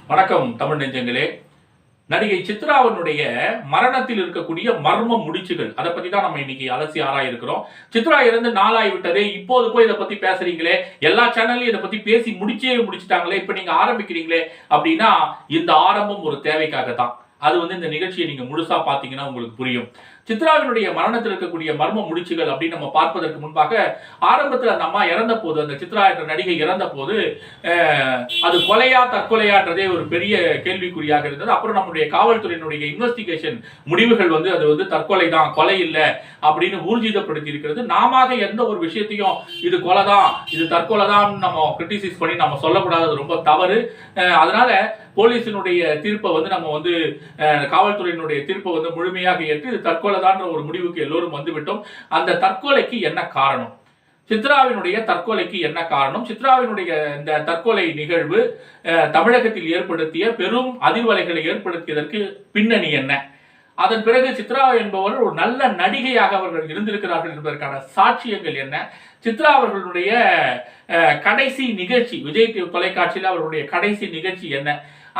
வணக்கம் தமிழ் நெஞ்சங்களே. நடிகை சித்ராவினுடைய மரணத்தில் இருக்கக்கூடிய மர்ம முடிச்சுகள், அதை பத்தி தான் நம்ம இன்னைக்கு அலசி ஆராயிருக்கிறோம். சித்ரா இறந்து நாளாகி விட்டதே, இப்போது போய் இதை பத்தி பேசுறீங்களே, எல்லா சேனல்லையும் இதை பத்தி பேசி முடிச்சிட்டாங்களே, இப்ப நீங்க ஆரம்பிக்கிறீங்களே அப்படின்னா இந்த ஆரம்பம் ஒரு தேவைக்காக தான். அது இந்த நிகழ்ச்சியை நீங்க முழுசா பாத்தீங்கன்னா உங்களுக்கு புரியும். சித்ராவினுடைய மரணத்தில் இருக்கக்கூடிய மர்ம முடிச்சுகள் அப்படின்னு நம்ம பார்ப்பதற்கு முன்பாக, ஆரம்பத்தில் அந்த அம்மா இறந்த போது, அந்த சித்ரா என்ற நடிகை இறந்த போது அது கொலையா தற்கொலையான்றதே ஒரு பெரிய கேள்விக்குறியாக இருந்தது. அப்புறம் நம்முடைய காவல்துறையினுடைய இன்வெஸ்டிகேஷன் முடிவுகள் அது தற்கொலை தான், கொலை இல்லை அப்படின்னு ஊர்ஜிதப்படுத்தி இருக்கிறது. நாம எந்த ஒரு விஷயத்தையும் இது கொலை தான், இது தற்கொலை தான் நம்ம கிரிட்டிசைஸ் பண்ணி நம்ம சொல்லக்கூடாது, ரொம்ப தவறு. அதனால போலீசினுடைய தீர்ப்பை நம்ம காவல்துறையினுடைய தீர்ப்பை முழுமையாக ஏற்று இது தற்கொலைதான்ற ஒரு முடிவுக்கு எல்லோரும் வந்துவிட்டோம். அந்த தற்கொலைக்கு என்ன காரணம்? சித்ராவினுடைய தற்கொலைக்கு என்ன காரணம்? சித்ராவினுடைய இந்த தற்கொலை நிகழ்வு தமிழகத்தில் ஏற்படுத்திய பெரும் அதிர்வலைகளை ஏற்படுத்தியதற்கு பின்னணி என்ன? அதன் பிறகு சித்ரா என்பவர் ஒரு நல்ல நடிகையாக அவர்கள் இருந்திருக்கிறார்கள் என்பதற்கான சாட்சியங்கள் என்ன? சித்ரா அவர்களுடைய கடைசி நிகழ்ச்சி, விஜய் தொலைக்காட்சியில் அவருடைய கடைசி நிகழ்ச்சி என்ன?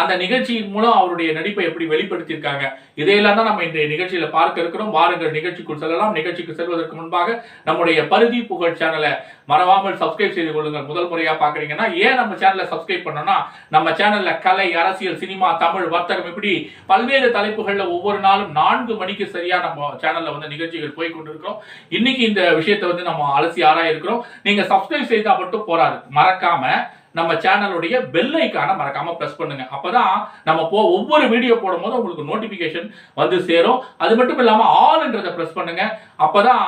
அந்த நிகழ்ச்சியின் மூலம் அவருடைய நடிப்பை எப்படி வெளிப்படுத்தியிருக்காங்க? இதையெல்லாம் தான் நம்ம இன்றைய நிகழ்ச்சியில பார்க்க இருக்கிறோம். வாருங்கள் நிகழ்ச்சிக்குள் செல்லலாம். நிகழ்ச்சிக்கு செல்வதற்கு முன்பாக நம்முடைய பருதி புகழ் சேனலை மறவாமல் சப்ஸ்கிரைப் செய்து கொள்ளுங்கள். முதல் முறையா பாக்குறீங்கன்னா, ஏன் நம்ம சேனலை சப்ஸ்கிரைப் பண்ணோம்னா, நம்ம சேனல்ல கலை, அரசியல், சினிமா, தமிழ், வர்த்தகம் இப்படி பல்வேறு தலைப்புகள்ல ஒவ்வொரு நாளும் 4 மணிக்கு சரியா நம்ம சேனல்ல நிகழ்ச்சிகள் போய் கொண்டிருக்கிறோம். இன்னைக்கு இந்த விஷயத்தை நம்ம அலசி ஆராயிருக்கிறோம். நீங்க சப்ஸ்கிரைப் செய்தா மட்டும் போறாது, மறக்காம நம்ம சேனலுடைய பெல் ஐகானை மறக்காம பிரஸ் பண்ணுங்க. அப்பதான் நம்ம ஒவ்வொரு வீடியோ போடும்போது உங்களுக்கு நோட்டிபிகேஷன் சேரும். அது மட்டும் இல்லாம ஆல்ன்றதை பிரஸ் பண்ணுங்க. அப்பதான்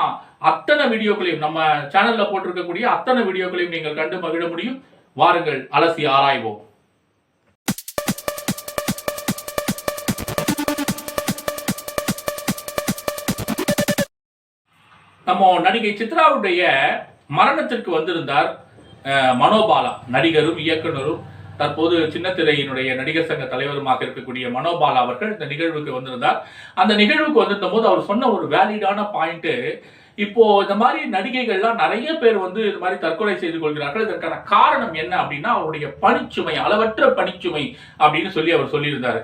அத்தனை வீடியோக்களையும், நம்ம சேனல்ல போட்டிருக்கக்கூடிய அத்தனை வீடியோக்களையும் நீங்கள் கண்டு மகிழ முடியும். வாருங்கள் அலசி ஆராய்வோம். நம்ம நடிகை சித்ராவுடைய மரணத்திற்கு வந்திருந்தார் மனோபாலா, நடிகரும் இயக்குனரும் தற்போது சின்னத்திரையினுடைய நடிகர் சங்க தலைவருமாக இருக்கக்கூடிய மனோபாலா அவர்கள் இந்த நிகழ்வுக்கு வந்திருந்தார். அந்த நிகழ்வுக்கு வந்திருந்த போது அவர் சொன்ன ஒரு வேலிடான பாயிண்ட், இப்போ இந்த மாதிரி நடிகைகள்லாம் நிறைய பேர் இந்த மாதிரி தற்கொலை செய்து கொள்கிறார்கள். இதற்கான காரணம் என்ன அப்படின்னா, அவருடைய பணிச்சுமை, அளவற்ற பணிச்சுமை அப்படின்னு அவர் சொல்லியிருந்தாரு.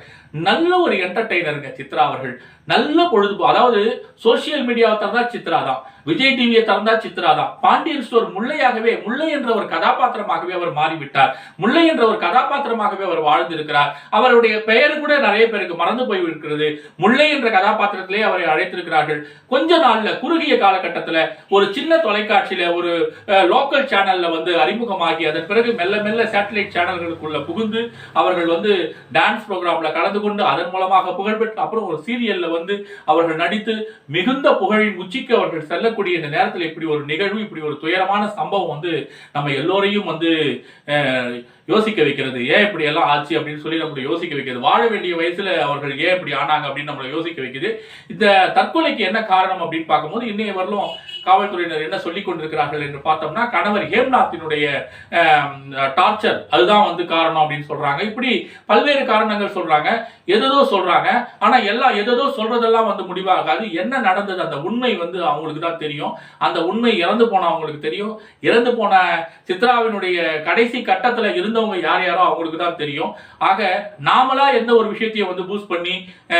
நல்ல ஒரு என்டர்டெய்னருங்க சித்ரா அவர்கள். நல்ல பொழுதுபோக்கு, அதாவது சோசியல் மீடியாவை திறந்தா சித்ரா தான், விஜய் டிவியை திறந்தா சித்ரா தான். பாண்டியன் ஸ்டோர் முல்லையாகவே, முல்லை என்ற ஒரு கதாபாத்திரமாகவே அவர் மாறிவிட்டார். முல்லை என்ற ஒரு கதாபாத்திரமாகவே அவர் வாழ்ந்திருக்கிறார். அவருடைய பெயர் கூட நிறைய பேருக்கு மறந்து போய் இருக்கிறது. முல்லை என்ற கதாபாத்திரத்திலே அவரை அழைத்திருக்கிறார்கள். கொஞ்ச நாள்ல, குறுகிய காலகட்டத்தில் ஒரு சின்ன தொலைக்காட்சியில, ஒரு லோக்கல் சேனல்ல அறிமுகமாகி, அதன் பிறகு மெல்ல மெல்ல சேட்டலைட் சேனல்களுக்குள்ள புகுந்து அவர்கள் டான்ஸ் ப்ரோக்ராம்ல கலந்து கொண்டு அதன் மூலமாக புகழ்பெற்று, அப்புறம் ஒரு சீரியல்ல அவர்கள் நடித்து மிகுந்த புகழின் உச்சிக்கு அவர்கள் செல்லக்கூடிய இந்த நேரத்தில் இப்படி ஒரு நிகழ்வு, இப்படி ஒரு துயரமான சம்பவம் நம்ம எல்லோரையும் யோசிக்க வைக்கிறது. ஏன் இப்படி எல்லாம் ஆச்சு அப்படின்னு சொல்லி நம்மளை யோசிக்க வைக்கிறது. வாழ வேண்டிய வயசுல அவர்கள் ஏன் இப்படி ஆனாங்க அப்படின்னு நம்மளை யோசிக்க வைக்குது. இந்த தற்கொலைக்கு என்ன காரணம் அப்படின்னு பார்க்கும்போது, இன்னைய வரலும் காவல்துறையினர் என்ன சொல்லிக் கொண்டிருக்கிறார்கள் என்று பார்த்தோம்னா, கணவர் ஹேம்நாத்தினுடைய டார்ச்சர் அதுதான் காரணம் அப்படின்னு சொல்றாங்க. இப்படி பல்வேறு காரணங்கள் சொல்றாங்க, எதோ சொல்றாங்க. ஆனா எல்லாம் எதோ சொல்றதெல்லாம் முடிவாகாது. என்ன நடந்தது, அந்த உண்மை அவங்களுக்கு தான் தெரியும். அந்த உண்மை இறந்து போன அவங்களுக்கு தெரியும். இறந்து போன சித்ராவினுடைய கடைசி கட்டத்துல இருந்தவங்க யார் யாரோ அவங்களுக்கு தான் தெரியும். ஆக நாமளா எந்த ஒரு விஷயத்தையும் பூஸ்ட் பண்ணி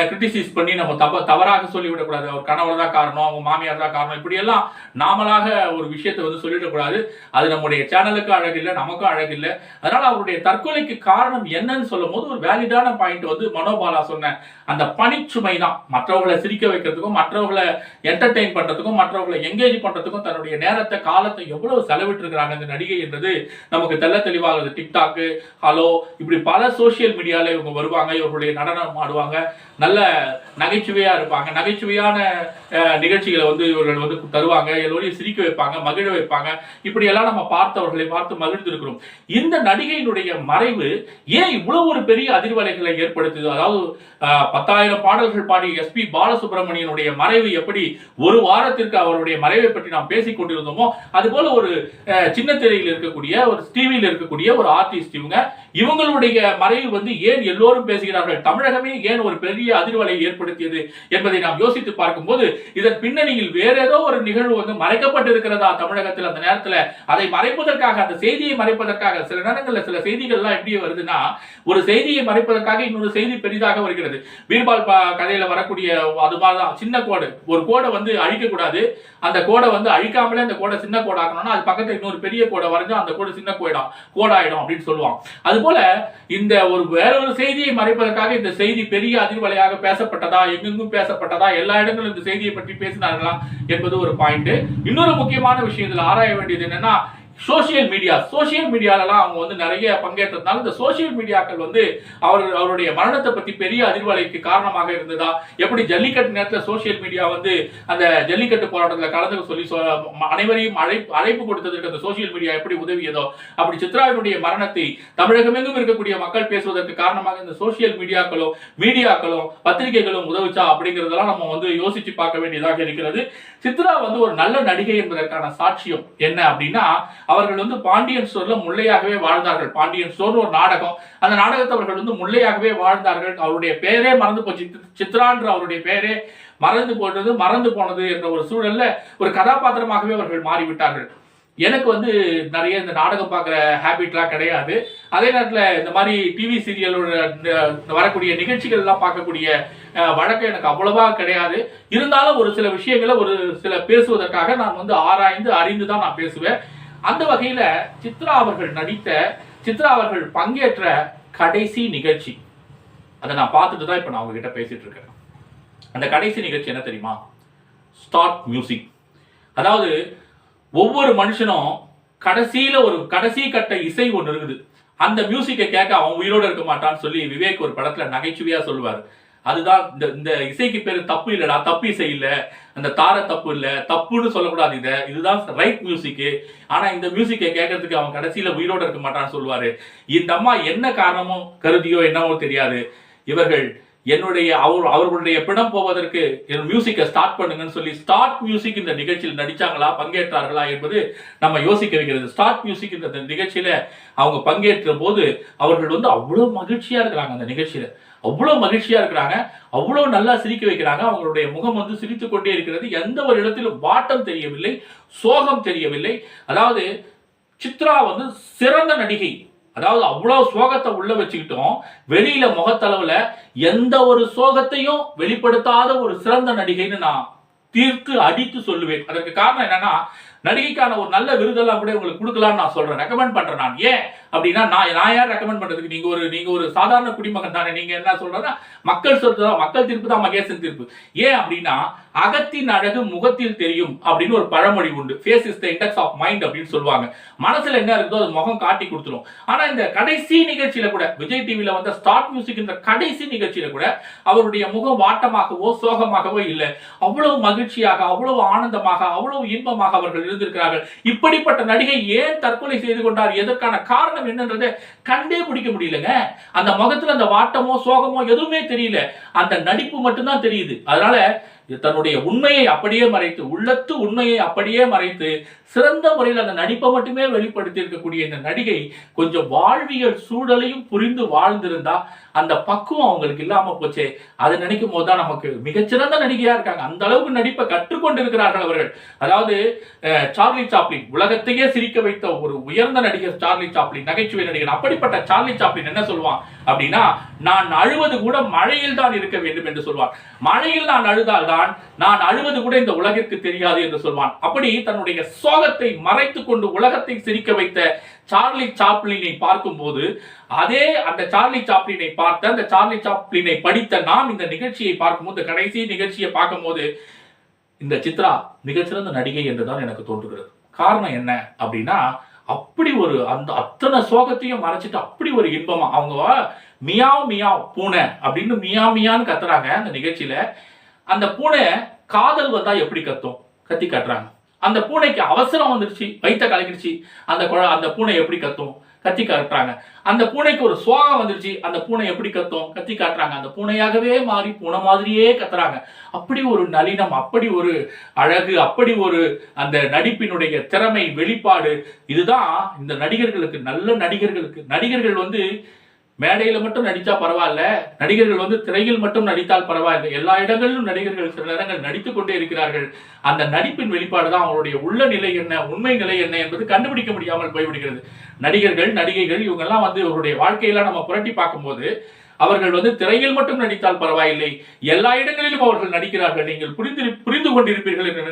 கிரிட்டிசைஸ் பண்ணி நம்ம தவறாக சொல்லிவிடக்கூடாது. அவர் கணவர் தான் காரணம், அவங்க மாமியார் தான் காரணம், இப்படி எல்லாம் நாமளாக ஒரு விஷயத்தை சொல்லிடக்கூடாது. அது நம்முடைய சேனலுக்கு அழகில்லை, நமக்கும் அழகில்லை. அதனால அவருடைய தற்கொலைக்கு காரணம் என்னன்னு சொல்லும் போது ஒரு வேலிடான பாயிண்ட் மனோபாலா சொன்ன அந்த பணிச்சுமை தான். மற்றவர்களை சிரிக்க வைக்கிறதுக்கும், மற்றவர்களை என்டர்டெயின் பண்றதுக்கும், மற்றவர்களை எங்கேஜ் பண்றதுக்கும் தன்னுடைய நேரத்தை, காலத்தை எவ்வளவு செலவிட்டு இருக்கிறாங்க இந்த நடிகை என்றது நமக்கு தெல்ல தெளிவாகுது. டிக்டாக், ஹலோ, இப்படி பல சோசியல் மீடியால இவங்க வருவாங்க, இவர்களுடைய நடனம் ஆடுவாங்க, நல்ல நகைச்சுவையா இருப்பாங்க, நகைச்சுவையான நிகழ்ச்சிகளை இவர்கள் தருவாங்க, எல்லோரையும் சிரிக்க வைப்பாங்க, மகிழ வைப்பாங்க. இப்படி எல்லாம் நம்ம பார்த்தவர்களை பார்த்து மகிழ்ந்திருக்கிறோம். இந்த நடிகையினுடைய மறைவு ஏன் இவ்வளவு ஒரு பெரிய அதிர்வலைகளை ஏற்படுத்துது? அதாவது 10,000 பாடல்கள் பாடிய எஸ்பி பாலசுப்ரமணியனுடைய மறைவு எப்படி ஒரு வாரத்திற்கு அவருடைய மறைவை பற்றி நாம் பேசிக் கொண்டிருந்தோமோ, அதுபோல ஒரு சின்ன திரையில் இருக்கக்கூடிய, ஒரு டிவியில் இருக்கக்கூடிய ஒரு ஆர்டிஸ்ட் ஆர்டிஸ்ட் இவங்களுடைய மறைவு வந்து ஏன் எல்லோரும் பேசுகிறார்கள், தமிழகமே ஏன் ஒரு பெரிய அதிர்வலை ஏற்படுத்தியது என்பதை நாம் யோசித்து பார்க்கும்போது இதன் பின்னணியில் வேற ஏதோ ஒரு நிகழ்வு வந்து மறைக்கப்பட்டிருக்கிறதா தமிழகத்தில் அந்த நேரத்தில் அதை மறைப்பதற்காக, அந்த செய்தியை மறைப்பதற்காக. சில நேரங்களில் சில செய்திகள்லாம் எப்படி வருதுன்னா, ஒரு செய்தியை மறைப்பதற்காக இன்னொரு செய்தி பெரிதாக வருகிறது. பீர்பால் கதையில வரக்கூடிய அது மாதிரிதான். சின்ன கோடு, ஒரு கோடை வந்து அழிக்க கூடாது, அந்த கோடை வந்து அழிக்காமலே அந்த கோடை சின்ன கோடை ஆக்கணும்னா அது பக்கத்துல இன்னொரு பெரிய கோடை வரைஞ்சா அந்த கோடு சின்ன கோடாயிடும் அப்படின்னு சொல்லுவான். அதுபோல இந்த ஒரு வேறொரு செய்தியை மறைப்பதற்காக இந்த செய்தி பெரிய அதிர்வலையாக பேசப்பட்டதா, எங்கெங்கும் பேசப்பட்டதா, எல்லா இடங்களும் இந்த செய்தியை பற்றி பேசினார்களா என்பது ஒரு பாயிண்ட். இன்னொரு முக்கியமான விஷயம் இதில் ஆராய வேண்டியது என்னன்னா, சோசியல் மீடியாலலாம் அவங்க வந்து நிறைய பங்கேற்றதுனால இந்த சோசியல் மீடியாக்கள் வந்து அவருடைய மரணத்தை பத்தி பெரிய அதிர்வலைக்கு காரணமாக இருந்ததா, எப்படி ஜல்லிக்கட்டு நேரத்தில் சோசியல் மீடியா வந்து அந்த ஜல்லிக்கட்டு போராட்டத்தில் கலந்து சொல்லி அனைவரையும் அழைப்பு கொடுத்ததற்கு அந்த சோசியல் மீடியா எப்படி உதவியதோ, அப்படி சித்ராவினுடைய மரணத்தை தமிழகமெங்கும் இருக்கக்கூடிய மக்கள் பேசுவதற்கு காரணமாக இந்த சோசியல் மீடியாக்களும் பத்திரிகைகளும் உதவிச்சா அப்படிங்கிறதெல்லாம் நம்ம வந்து யோசிச்சு பார்க்க வேண்டியதாக இருக்கிறது. சித்ரா வந்து ஒரு நல்ல நடிகை என்பதற்கான சாட்சியம் என்ன அப்படின்னா, அவர்கள் வந்து பாண்டியன் ஸ்டோர்ல முல்லையாகவே வாழ்ந்தார்கள். பாண்டியன் ஸ்டோர் ஒரு நாடகம், அந்த நாடகத்தை அவர்கள் வந்து முல்லையாகவே வாழ்ந்தார்கள். அவருடைய பெயரே மறந்து போச்சு, சித்ரான்ற அவருடைய பெயரே மறந்து போனது என்ற ஒரு சூழல்ல ஒரு கதாபாத்திரமாகவே அவர்கள் மாறிவிட்டார்கள். எனக்கு வந்து நிறைய இந்த நாடகம் பார்க்குற ஹேபிட்லாம் கிடையாது. அதே நேரத்தில் இந்த மாதிரி டிவி சீரியலோட வரக்கூடிய நிகழ்ச்சிகள்லாம் பார்க்கக்கூடிய வழக்கம் எனக்கு அவ்வளவா கிடையாது. இருந்தாலும் ஒரு சில விஷயங்களை ஒரு சில பேசுவதற்காக நான் வந்து ஆராய்ந்து அறிந்து தான் நான் பேசுவேன். அந்த வகையில சித்ரா அவர்கள் பங்கேற்ற கடைசி நிகழ்ச்சி அதை நான் பார்த்துட்டு தான் இப்ப நான் உங்ககிட்ட பேசிட்டு இருக்கேன். அந்த கடைசி நிகழ்ச்சி என்ன தெரியுமா? Start music. அதாவது ஒவ்வொரு மனுஷனும் கடைசியில ஒரு கடைசி கட்ட இசை ஒன்று இருக்குது, அந்த மியூசிக்கை கேட்க அவன் உயிரோடு இருக்க மாட்டான்னு சொல்லி விவேக் ஒரு படத்துல நகைச்சுவையா சொல்லுவார். அதுதான் இந்த இசைக்கு பேரு தப்பு இல்லடா, தப்பு இசை இல்ல, அந்த தார தப்பு இல்ல, தப்புன்னு சொல்லக்கூடாது, இதுதான் ரைட் மியூசிக். ஆனா இந்த மியூசிக்கை கேட்கறதுக்கு அவன் கடைசியில உயிரோடு இருக்க மாட்டான்னு சொல்லுவாரு. இந்த அம்மா என்ன காரணமோ கருதியோ என்னவோ தெரியாது, இவர்கள் அவர்களுடைய பிணம் போவதற்கு மியூசிக்கை ஸ்டார்ட் பண்ணுங்கன்னு சொல்லி ஸ்டார்ட் மியூசிக் இந்த நிகழ்ச்சியில் நடிச்சாங்களா, பங்கேற்றார்களா என்பது நம்ம யோசிக்க வைக்கிறது. ஸ்டார்ட் மியூசிக் இந்த நிகழ்ச்சியில அவங்க பங்கேற்ற போது அவர்கள் வந்து அவ்வளவு மகிழ்ச்சியா இருக்கிறாங்க. அந்த நிகழ்ச்சியில அவ்வளவு மகிழ்ச்சியா இருக்கிறாங்க, அவ்வளவு நல்லா சிரிக்க வைக்கிறாங்க. அவங்களுடைய முகம் வந்து சிரித்துக் கொண்டே இருக்கிறது. எந்த ஒரு இடத்திலும் வாட்டம் தெரியவில்லை, சோகம் தெரியவில்லை. அதாவது சித்ரா வந்து சிறந்த நடிகை. அதாவது அவ்வளவு சோகத்தை உள்ள வச்சுக்கிட்டோம், வெளியில முகத்தளவுல எந்த ஒரு சோகத்தையும் வெளிப்படுத்தாத ஒரு சிறந்த நடிகைன்னு நான் தீர்த்து அடித்து சொல்லுவேன். அதற்கு காரணம் என்னன்னா, நடிகைக்கான ஒரு நல்ல விருதெல்லாம் கூட உங்களுக்கு கொடுக்கலாம்னு நான் சொல்றேன், ரெக்கமெண்ட் பண்றேன். நான் ஏன் அப்படின்னா, நான் யார் ரெக்கமெண்ட் பண்றதுக்கு? நீங்க ஒரு சாதாரண குடிமகன் தானே. நீங்க என்ன சொல்றதுன்னா, மக்கள் சொல்றதா, மக்கள் தீர்ப்பு தான் மகேசன் தீர்ப்பு. ஏன் அப்படின்னா, அகத்தின் அழகு முகத்தில் தெரியும் அப்படின்னு ஒரு பழமொழி உண்டு. Face is the index of mind அப்படின்னு சொல்லுவாங்க. மனசுல என்ன இருக்குதோ அது முகம் காட்டி கொடுத்துரும். ஆனா இந்த கடைசி நிகழ்ச்சியில கூட, விஜய் டிவில வந்த ஸ்டார்ட் மியூசிக் இந்த கடைசி நிகழ்ச்சியில கூட அவருடைய முகம் வாட்டமாகவோ சோகமாகவோ இல்லை. அவ்வளவு மகிழ்ச்சியாக, அவ்வளவு ஆனந்தமாக, அவ்வளவு இன்பமாக அவர்கள் இருந்திருக்கிறார்கள். இப்படிப்பட்ட நடிகை ஏன் தற்கொலை செய்து கொண்டார், எதற்கான காரணம் என்னன்றதை கண்டே பிடிக்க முடியலங்க. அந்த முகத்துல அந்த வாட்டமோ சோகமோ எதுவுமே தெரியல, அந்த நடிப்பு மட்டும்தான் தெரியுது. அதனால தன்னுடைய உண்மையை அப்படியே மறைத்து, உள்ளத்து உண்மையை அப்படியே மறைத்து சிறந்த முறையில் அந்த நடிப்பை மட்டுமே வெளிப்படுத்தி இருக்கக்கூடிய இந்த நடிகை கொஞ்சம் வாழ்வியல் சூழலையும் புரிந்து வாழ்ந்திருந்தா அந்த பக்குவம் அவங்களுக்கு இல்லாம போச்சே. அதை நினைக்கும் போதுதான் நமக்கு மிகச்சிறந்த நடிகையா இருக்காங்க. அந்த அளவுக்கு நடிப்பை கற்றுக்கொண்டு இருக்கிறார்கள் அவர்கள். அதாவது சார்லி சாப்ளின், உலகத்தையே சிரிக்க வைத்த ஒரு உயர்ந்த நடிகர் சார்லி சாப்ளின், நகைச்சுவை நடிகர். அப்படிப்பட்ட சார்லி சாப்ளின் என்ன சொல்லுவான் அப்படின்னா, நான் அழுவது கூட மழையில் தான் இருக்க வேண்டும் என்று சொல்வான். மழையில் நான் அழுதால் தான் நான் அழுவது கூட இந்த உலகிற்கு தெரியாது என்று சொல்வான். அப்படி தன்னுடைய சோகத்தை மறைத்துக் கொண்டு உலகத்தை சிரிக்க வைத்த சார்லி சாப்ளினை பார்க்கும் போது, அதே அந்த சார்லி சாப்ளினை பார்த்த, அந்த சார்லி சாப்ளினை படித்த நாம் இந்த நிகழ்ச்சியை பார்க்கும்போது, கடைசி நிகழ்ச்சியை பார்க்கும்போது, இந்த சித்ரா மிகச்சிறந்த நடிகை என்றுதான் எனக்கு தோன்றுகிறது. காரணம் என்ன அப்படின்னா, அப்படி ஒரு அந்த அத்தனை சோகத்தையும் மறைச்சிட்டு அப்படி ஒரு இன்பமா அவங்க மியாவ் மியாவ் பூனை அப்படின்னு மியான்னு கத்துறாங்க அந்த நிகழ்ச்சியில. அந்த பூனை காதல் வந்தா எப்படி கத்தும், கத்தி காட்டுறாங்க. அந்த பூனைக்கு அவசரம் வந்துருச்சு, வயிற்ற கலக்கிடுச்சு. அந்த பூனை எப்படி கத்தும்? கத்தி காட்டுறாங்க. அந்த பூனைக்கு ஒரு சோகம் வந்துருச்சு, அந்த பூனை எப்படி கத்தும்? கத்தி காட்டுறாங்க. அந்த பூனையாகவே மாறி பூனை மாதிரியே கத்துறாங்க. அப்படி ஒரு நளினம், அப்படி ஒரு அழகு, அப்படி ஒரு அந்த நடிப்பினுடைய திறமை வெளிப்பாடு. இதுதான் இந்த நடிகர்களுக்கு, நல்ல நடிகர்கள் மேடையில மட்டும் நடிச்சா பரவாயில்ல, நடிகர்கள் திரையில் மட்டும் நடித்தால் பரவாயில்லை, எல்லா இடங்களிலும் நடிகர்கள் சில நேரங்கள் நடித்துக் கொண்டே இருக்கிறார்கள். அந்த நடிப்பின் வெளிப்பாடு தான் அவங்களுடைய உள்ள நிலை என்ன, உண்மை நிலை என்ன என்பது கண்டுபிடிக்க முடியாமல் போய்விடுகிறது. நடிகர்கள், நடிகைகள் இவங்க எல்லாம் இவருடைய வாழ்க்கையெல்லாம் நம்ம புரட்டி பார்க்கும்போது அவர்கள் திரையில் மட்டும் நடித்தால் பரவாயில்லை, எல்லா இடங்களிலும் அவர்கள் நடிக்கிறார்கள். நீங்கள் புரிந்து கொண்டிருப்பீர்கள் என்று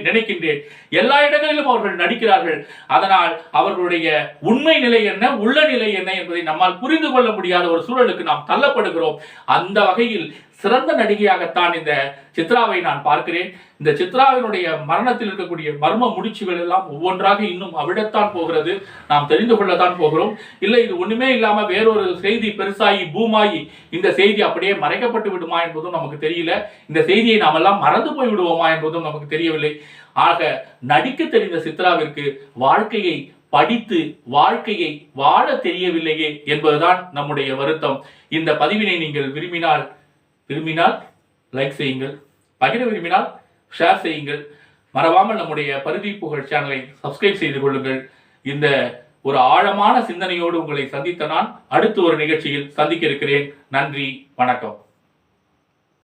நினைக்கின்றேன். எல்லா இடங்களிலும் அவர்கள் நடிக்கிறார்கள். அதனால் அவர்களுடைய உண்மை நிலை என்ன, உள்ள நிலை என்ன என்பதை நம்மால் புரிந்து கொள்ள முடியாத ஒரு சூழலுக்கு நாம் தள்ளப்படுகிறோம். அந்த வகையில் சிறந்த நடிகையாகத்தான் இந்த சித்ராவை நான் பார்க்கிறேன். இந்த சித்ராவினுடைய மரணத்தில் இருக்கக்கூடிய மர்ம முடிச்சுகள் எல்லாம் ஒவ்வொன்றாக இன்னும் அவிடத்தான் போகிறது. நாம் தெரிந்து கொள்ளத்தான் போகிறோம். இல்லை இது ஒண்ணுமே இல்லாம வேறொரு செய்தி பெருசாகி பூமாயி இந்த செய்தி அப்படியே மறைக்கப்பட்டு விடுமா என்பதும் நமக்கு தெரியல. இந்த செய்தியை நாம் எல்லாம் மறந்து போய் விடுவோமா என்பதும் நமக்கு தெரியவில்லை. ஆக நடிக்க தெரிந்த சித்ராவிற்கு வாழ்க்கையை படித்து வாழ்க்கையை வாழ தெரியவில்லையே என்பதுதான் நம்முடைய வருத்தம். இந்த பதிவினை நீங்கள் விரும்பினால் லைக் செய்யுங்கள், பகிர விரும்பினால் ஷேர் செய்யுங்கள். மறவாமல் நம்முடைய பரிதி புகழ் சேனலை சப்ஸ்கிரைப் செய்து கொள்ளுங்கள். இந்த ஒரு ஆழமான சிந்தனையோடு உங்களை சந்தித்த நான் அடுத்து ஒரு நிகழ்ச்சியில் சந்திக்க இருக்கிறேன். நன்றி, வணக்கம்.